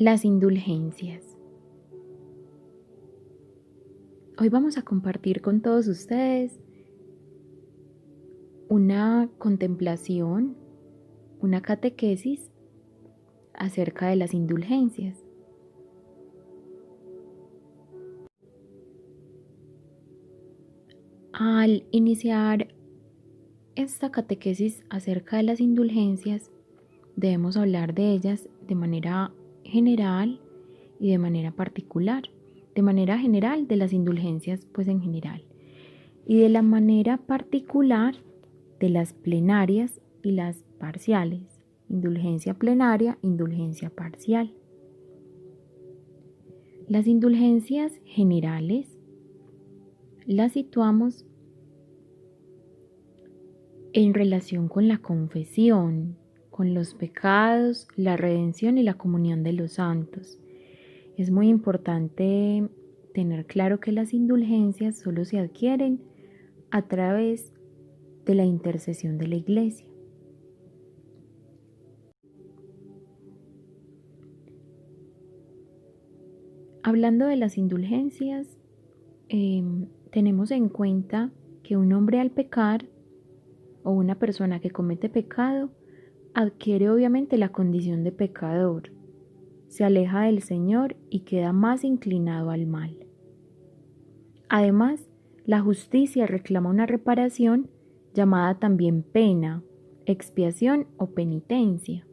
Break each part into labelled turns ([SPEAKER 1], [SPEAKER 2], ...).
[SPEAKER 1] Las indulgencias. Hoy vamos a compartir con todos ustedes una contemplación, una catequesis acerca de las indulgencias. Al iniciar esta catequesis acerca de las indulgencias, debemos hablar de ellas de manera general y de manera particular. De manera general, de las indulgencias, pues en general. Y de la manera particular, de las plenarias y las parciales. Indulgencia plenaria, indulgencia parcial. Las indulgencias generales las situamos en relación con la confesión, con los pecados, la redención y la comunión de los santos. Es muy importante tener claro que las indulgencias solo se adquieren a través de la intercesión de la Iglesia. Hablando de las indulgencias, tenemos en cuenta que un hombre al pecar o una persona que comete pecado adquiere obviamente la condición de pecador, se aleja del Señor y queda más inclinado al mal. Además, la justicia reclama una reparación llamada también pena, expiación o penitencia.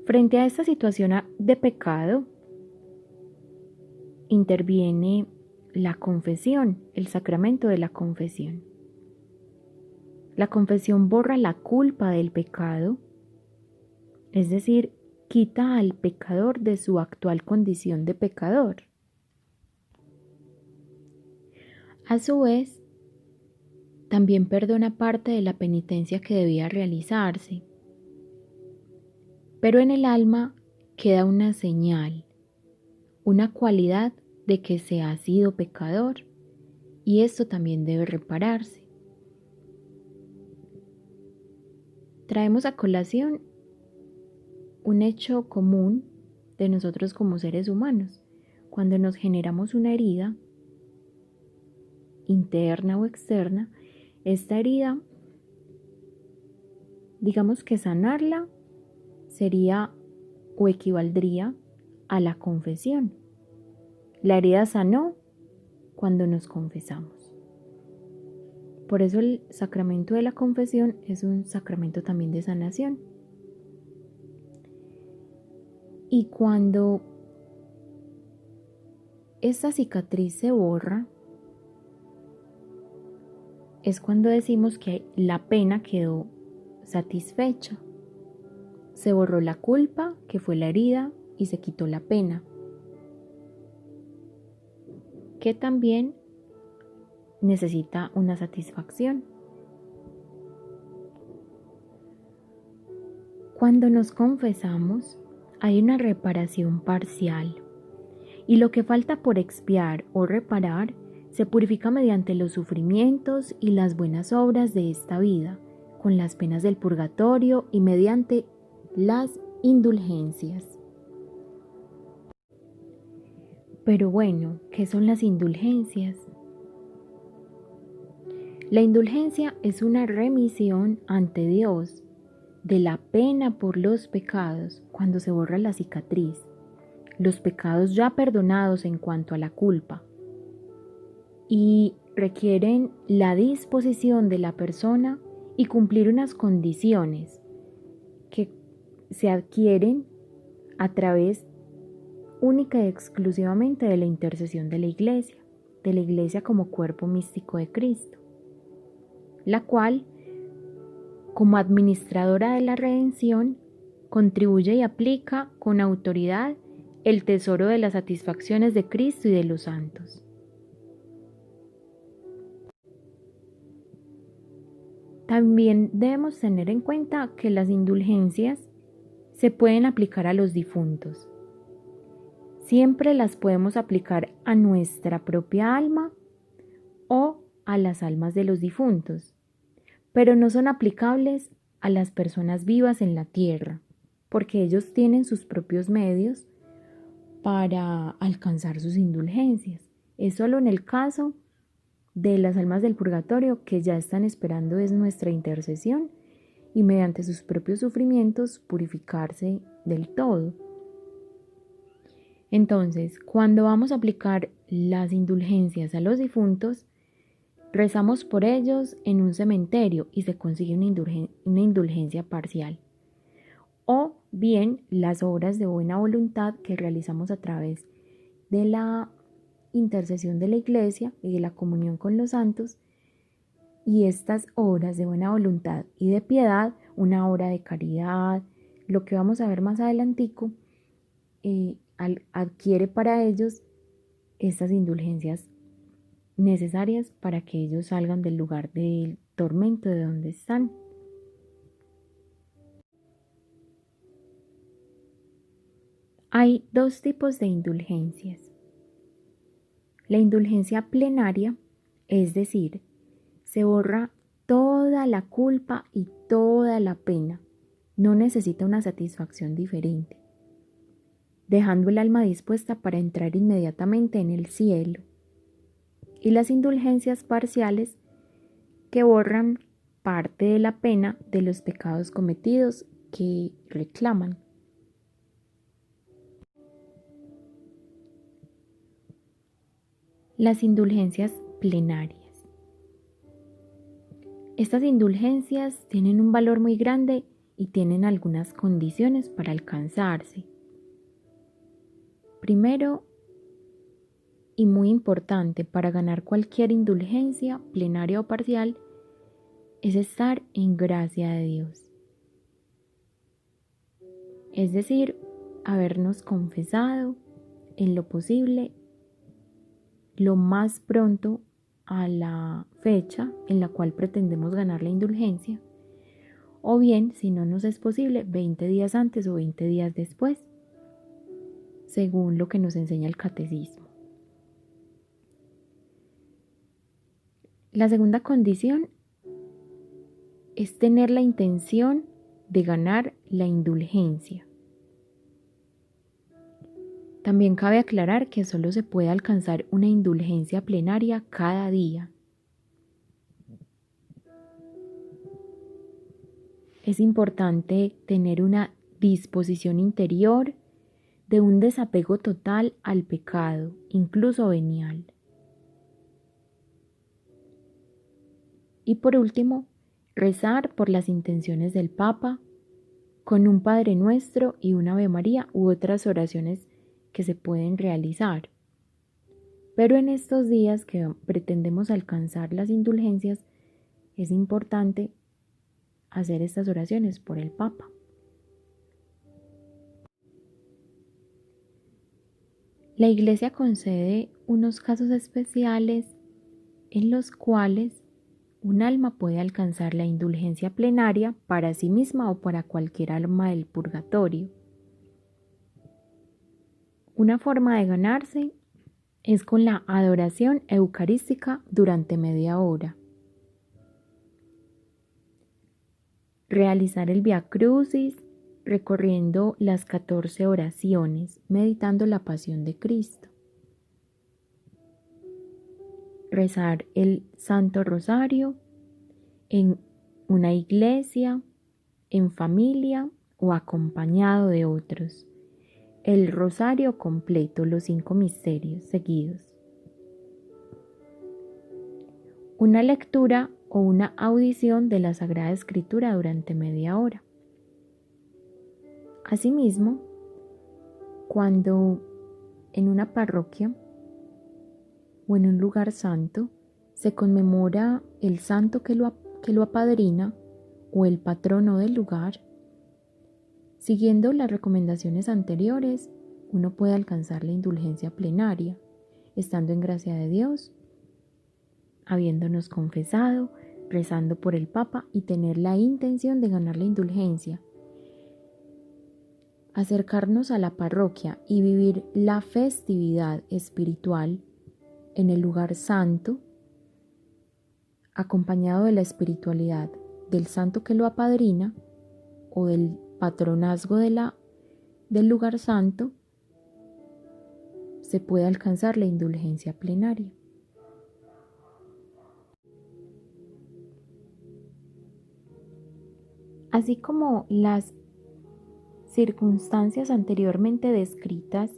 [SPEAKER 1] Frente a esta situación de pecado, interviene la confesión, el sacramento de la confesión. La confesión borra la culpa del pecado, es decir, quita al pecador de su actual condición de pecador. A su vez, también perdona parte de la penitencia que debía realizarse. Pero en el alma queda una señal, una cualidad de que se ha sido pecador, y esto también debe repararse. Traemos a colación un hecho común de nosotros como seres humanos. Cuando nos generamos una herida, interna o externa, esta herida, digamos que sanarla sería o equivaldría a la confesión. La herida sanó cuando nos confesamos. Por eso el sacramento de la confesión es un sacramento también de sanación. Y cuando esta cicatriz se borra, es cuando decimos que la pena quedó satisfecha. Se borró la culpa, que fue la herida, y se quitó la pena, que también necesita una satisfacción. Cuando nos confesamos, hay una reparación parcial, y lo que falta por expiar o reparar se purifica mediante los sufrimientos y las buenas obras de esta vida, con las penas del purgatorio y mediante las indulgencias. Pero bueno, ¿qué son las indulgencias? La indulgencia es una remisión ante Dios de la pena por los pecados cuando se borra la cicatriz, los pecados ya perdonados en cuanto a la culpa, y requieren la disposición de la persona y cumplir unas condiciones que se adquieren a través única y exclusivamente de la intercesión de la Iglesia como cuerpo místico de Cristo, la cual, como administradora de la redención, contribuye y aplica con autoridad el tesoro de las satisfacciones de Cristo y de los santos. También debemos tener en cuenta que las indulgencias se pueden aplicar a los difuntos. Siempre las podemos aplicar a nuestra propia alma o a las almas de los difuntos, pero no son aplicables a las personas vivas en la tierra, porque ellos tienen sus propios medios para alcanzar sus indulgencias. Es solo en el caso de las almas del purgatorio que ya están esperando es nuestra intercesión y mediante sus propios sufrimientos purificarse del todo. Entonces, cuando vamos a aplicar las indulgencias a los difuntos, rezamos por ellos en un cementerio y se consigue una indulgencia parcial. O bien las obras de buena voluntad que realizamos a través de la intercesión de la Iglesia y de la comunión con los santos, y estas obras de buena voluntad y de piedad, una obra de caridad, lo que vamos a ver más adelantico, adquiere para ellos estas indulgencias necesarias para que ellos salgan del lugar del tormento de donde están. Hay dos tipos de indulgencias. La indulgencia plenaria, es decir, se borra toda la culpa y toda la pena. No necesita una satisfacción diferente, dejando el alma dispuesta para entrar inmediatamente en el cielo. Y las indulgencias parciales, que borran parte de la pena de los pecados cometidos que reclaman. Las indulgencias plenarias. Estas indulgencias tienen un valor muy grande y tienen algunas condiciones para alcanzarse. Primero, y muy importante para ganar cualquier indulgencia, plenaria o parcial, es estar en gracia de Dios. Es decir, habernos confesado en lo posible lo más pronto a la fecha en la cual pretendemos ganar la indulgencia, o bien, si no nos es posible, 20 días antes o 20 días después, según lo que nos enseña el catecismo. La segunda condición es tener la intención de ganar la indulgencia. También cabe aclarar que solo se puede alcanzar una indulgencia plenaria cada día. Es importante tener una disposición interior de un desapego total al pecado, incluso venial. Y por último, rezar por las intenciones del Papa con un Padre Nuestro y una Ave María u otras oraciones que se pueden realizar. Pero en estos días que pretendemos alcanzar las indulgencias, es importante hacer estas oraciones por el Papa. La Iglesia concede unos casos especiales en los cuales un alma puede alcanzar la indulgencia plenaria para sí misma o para cualquier alma del purgatorio. Una forma de ganarse es con la adoración eucarística durante media hora. Realizar el Vía Crucis recorriendo las 14 oraciones, meditando la pasión de Cristo. Rezar el Santo Rosario en una iglesia, en familia o acompañado de otros. El rosario completo, los 5 misterios seguidos. Una lectura o una audición de la Sagrada Escritura durante media hora. Asimismo, cuando en una parroquia o en un lugar santo se conmemora el santo que lo apadrina o el patrono del lugar, siguiendo las recomendaciones anteriores, uno puede alcanzar la indulgencia plenaria, estando en gracia de Dios, habiéndonos confesado, rezando por el Papa y tener la intención de ganar la indulgencia. Acercarnos a la parroquia y vivir la festividad espiritual en el lugar santo, acompañado de la espiritualidad del santo que lo apadrina o del patronazgo del lugar santo, se puede alcanzar la indulgencia plenaria. Así como las circunstancias anteriormente descritas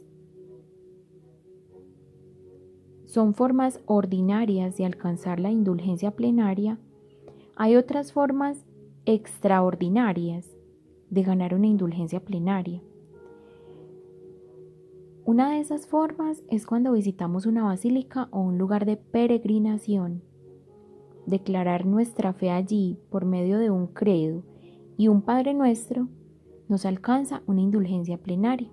[SPEAKER 1] son formas ordinarias de alcanzar la indulgencia plenaria, hay otras formas extraordinarias de ganar una indulgencia plenaria. Una de esas formas es cuando visitamos una basílica o un lugar de peregrinación. Declarar nuestra fe allí por medio de un credo y un Padre Nuestro nos alcanza una indulgencia plenaria.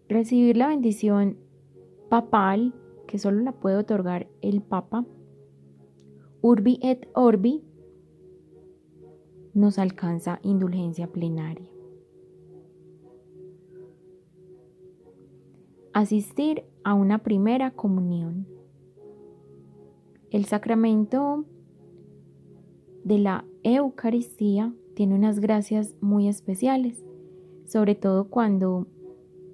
[SPEAKER 1] Recibir la bendición papal, que solo la puede otorgar el Papa, Urbi et Orbi, nos alcanza indulgencia plenaria. Asistir a una primera comunión. El sacramento de la Eucaristía tiene unas gracias muy especiales, sobre todo cuando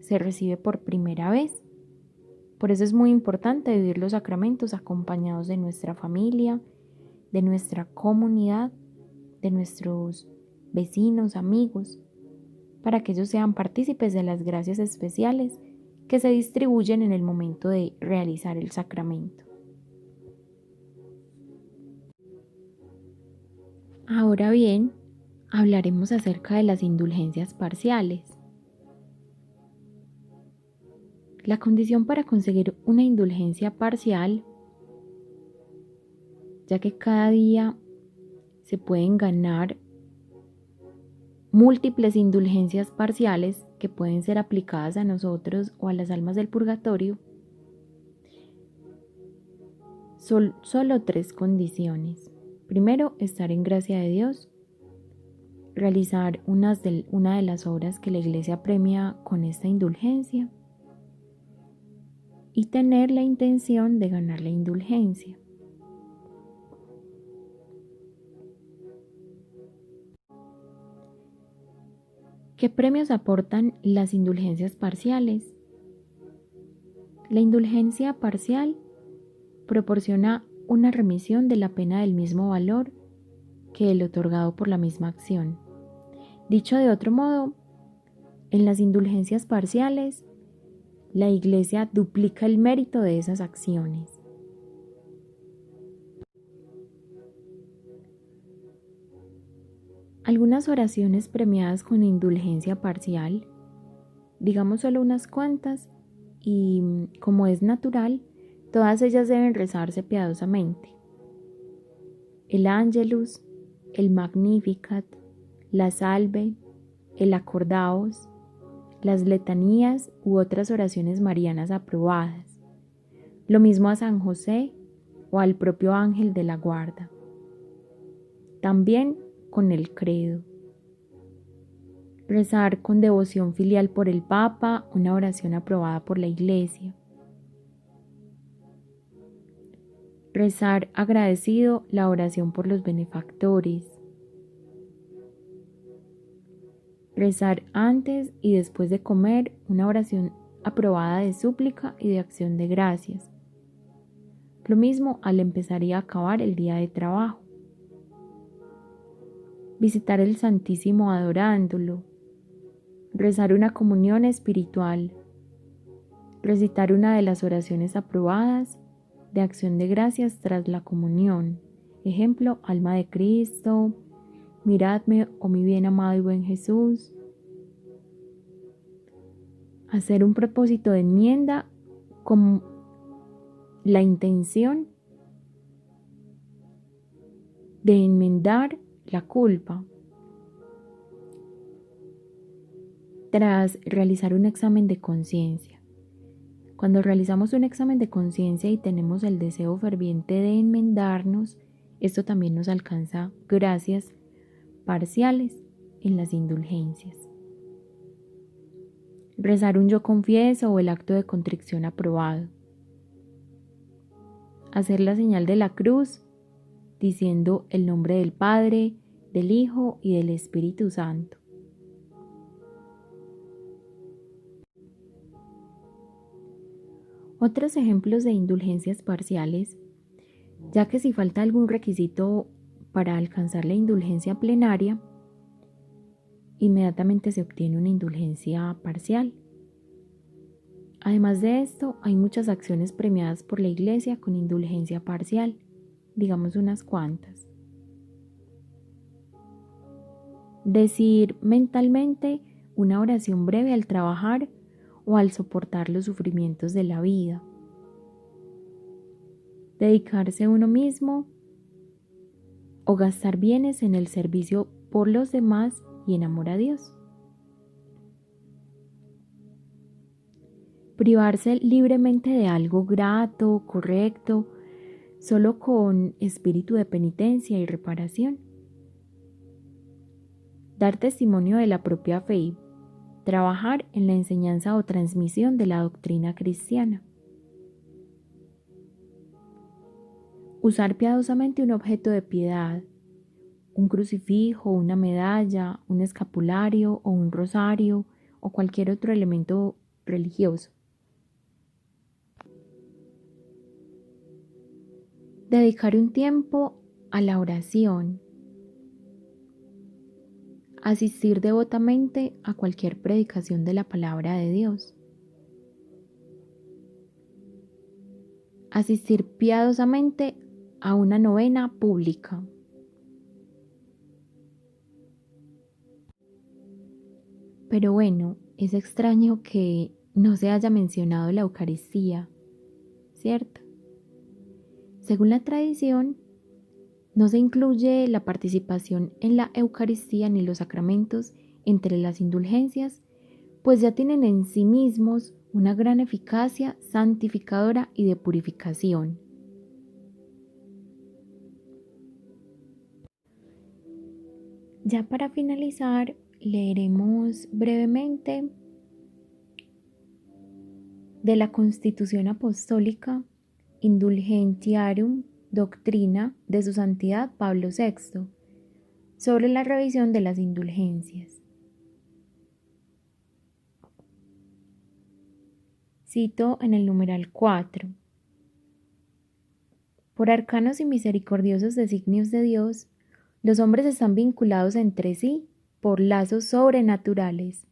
[SPEAKER 1] se recibe por primera vez. Por eso es muy importante vivir los sacramentos acompañados de nuestra familia, de nuestra comunidad, de nuestros vecinos, amigos, para que ellos sean partícipes de las gracias especiales que se distribuyen en el momento de realizar el sacramento. Ahora bien, hablaremos acerca de las indulgencias parciales. La condición para conseguir una indulgencia parcial, ya que cada día se pueden ganar múltiples indulgencias parciales que pueden ser aplicadas a nosotros o a las almas del purgatorio, son solo 3 condiciones. Primero, estar en gracia de Dios, realizar una de las obras que la Iglesia premia con esta indulgencia y tener la intención de ganar la indulgencia. ¿Qué premios aportan las indulgencias parciales? La indulgencia parcial proporciona una remisión de la pena del mismo valor que el otorgado por la misma acción. Dicho de otro modo, en las indulgencias parciales, la Iglesia duplica el mérito de esas acciones. Algunas oraciones premiadas con indulgencia parcial, digamos solo unas cuantas, y como es natural, todas ellas deben rezarse piadosamente. El Angelus, el Magnificat, la Salve, el Acordaos, las letanías u otras oraciones marianas aprobadas. Lo mismo a San José o al propio ángel de la guarda. También con el credo. Rezar con devoción filial por el Papa, una oración aprobada por la Iglesia. Rezar agradecido la oración por los benefactores. Rezar antes y después de comer una oración aprobada de súplica y de acción de gracias. Lo mismo al empezar y acabar el día de trabajo. Visitar el Santísimo adorándolo. Rezar una comunión espiritual. Recitar una de las oraciones aprobadas de acción de gracias tras la comunión. Ejemplo, alma de Cristo, miradme, oh mi bien amado y buen Jesús. Hacer un propósito de enmienda con la intención de enmendar la culpa. Tras realizar un examen de conciencia. Cuando realizamos un examen de conciencia y tenemos el deseo ferviente de enmendarnos, esto también nos alcanza gracias parciales en las indulgencias. Rezar un yo confieso o el acto de contrición aprobado. hacer la señal de la cruz, diciendo el nombre del Padre, del Hijo y del Espíritu Santo. Otros ejemplos de indulgencias parciales, ya que si falta algún requisito para alcanzar la indulgencia plenaria, inmediatamente se obtiene una indulgencia parcial. Además de esto, hay muchas acciones premiadas por la Iglesia con indulgencia parcial, digamos unas cuantas. Decir mentalmente una oración breve al trabajar o al soportar los sufrimientos de la vida. Dedicarse a uno mismo o gastar bienes en el servicio por los demás y en amor a Dios. Privarse libremente de algo grato, correcto, solo con espíritu de penitencia y reparación. Dar testimonio de la propia fe, trabajar en la enseñanza o transmisión de la doctrina cristiana. Usar piadosamente un objeto de piedad, un crucifijo, una medalla, un escapulario o un rosario o cualquier otro elemento religioso. Dedicar un tiempo a la oración. Asistir devotamente a cualquier predicación de la palabra de Dios. Asistir piadosamente a una novena pública. Pero bueno, es extraño que no se haya mencionado la Eucaristía, ¿cierto? Según la tradición, no se incluye la participación en la Eucaristía ni los sacramentos entre las indulgencias, pues ya tienen en sí mismos una gran eficacia santificadora y de purificación. Ya para finalizar, leeremos brevemente de la Constitución Apostólica Indulgentiarum Doctrina de su Santidad Pablo VI sobre la revisión de las indulgencias. Cito en el numeral 4. Por arcanos y misericordiosos designios de Dios, los hombres están vinculados entre sí por lazos sobrenaturales,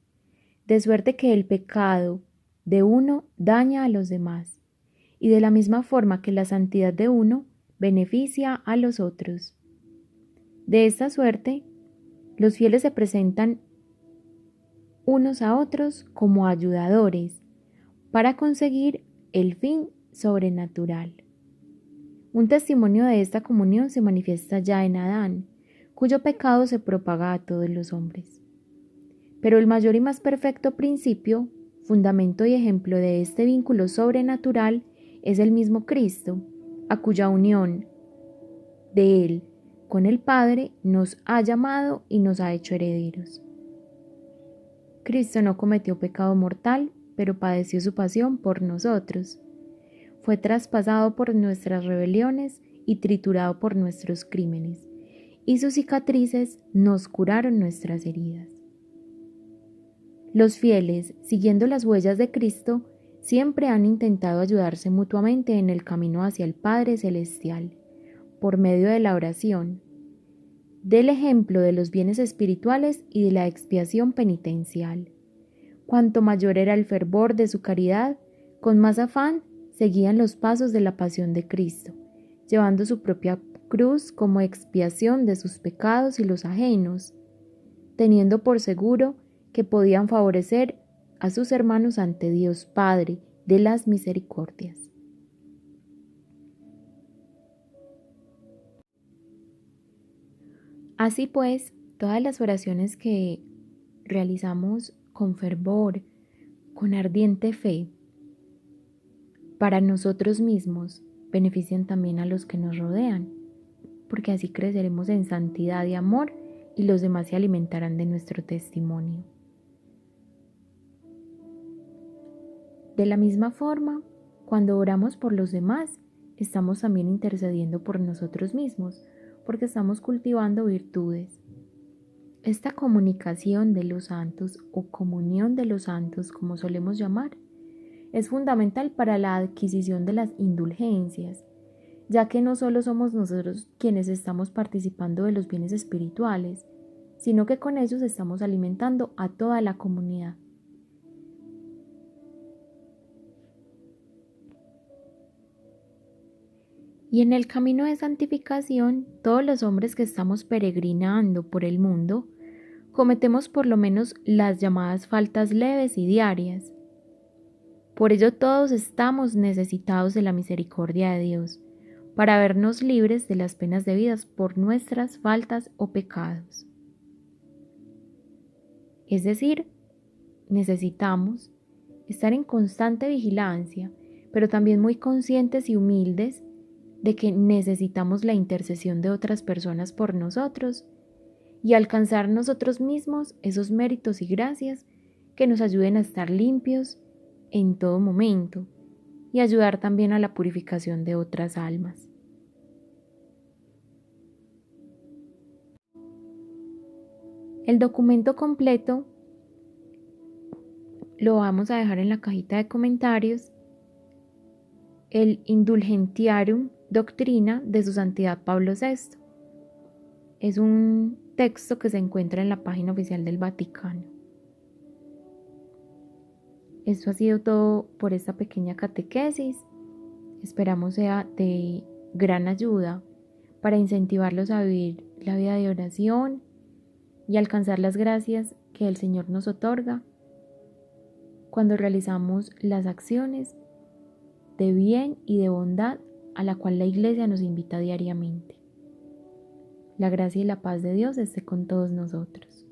[SPEAKER 1] de suerte que el pecado de uno daña a los demás, y de la misma forma que la santidad de uno beneficia a los otros. De esta suerte, los fieles se presentan unos a otros como ayudadores para conseguir el fin sobrenatural. Un testimonio de esta comunión se manifiesta ya en Adán, cuyo pecado se propaga a todos los hombres. Pero el mayor y más perfecto principio, fundamento y ejemplo de este vínculo sobrenatural es el mismo Cristo, a cuya unión de Él con el Padre nos ha llamado y nos ha hecho herederos. Cristo no cometió pecado mortal, pero padeció su pasión por nosotros. Fue traspasado por nuestras rebeliones y triturado por nuestros crímenes, y sus cicatrices nos curaron nuestras heridas. Los fieles, siguiendo las huellas de Cristo, siempre han intentado ayudarse mutuamente en el camino hacia el Padre Celestial, por medio de la oración, del ejemplo de los bienes espirituales y de la expiación penitencial. Cuanto mayor era el fervor de su caridad, con más afán seguían los pasos de la pasión de Cristo, llevando su propia cruz como expiación de sus pecados y los ajenos, teniendo por seguro que podían favorecer a sus hermanos ante Dios Padre de las misericordias. Así pues, todas las oraciones que realizamos con fervor, con ardiente fe, para nosotros mismos, benefician también a los que nos rodean, porque así creceremos en santidad y amor y los demás se alimentarán de nuestro testimonio. De la misma forma, cuando oramos por los demás, estamos también intercediendo por nosotros mismos, porque estamos cultivando virtudes. Esta comunicación de los santos o comunión de los santos, como solemos llamar, es fundamental para la adquisición de las indulgencias, ya que no solo somos nosotros quienes estamos participando de los bienes espirituales, sino que con ellos estamos alimentando a toda la comunidad. Y en el camino de santificación, todos los hombres que estamos peregrinando por el mundo, cometemos por lo menos las llamadas faltas leves y diarias. Por ello todos estamos necesitados de la misericordia de Dios, para vernos libres de las penas debidas por nuestras faltas o pecados. Es decir, necesitamos estar en constante vigilancia, pero también muy conscientes y humildes de que necesitamos la intercesión de otras personas por nosotros y alcanzar nosotros mismos esos méritos y gracias que nos ayuden a estar limpios en todo momento y ayudar también a la purificación de otras almas. El documento completo lo vamos a dejar en la cajita de comentarios. El Indulgentiarum Doctrina de Su Santidad Pablo VI. Es un texto que se encuentra en la página oficial del Vaticano. Esto ha sido todo por esta pequeña catequesis. Esperamos sea de gran ayuda para incentivarlos a vivir la vida de oración y alcanzar las gracias que el Señor nos otorga cuando realizamos las acciones de bien y de bondad a la cual la Iglesia nos invita diariamente. La gracia y la paz de Dios esté con todos nosotros.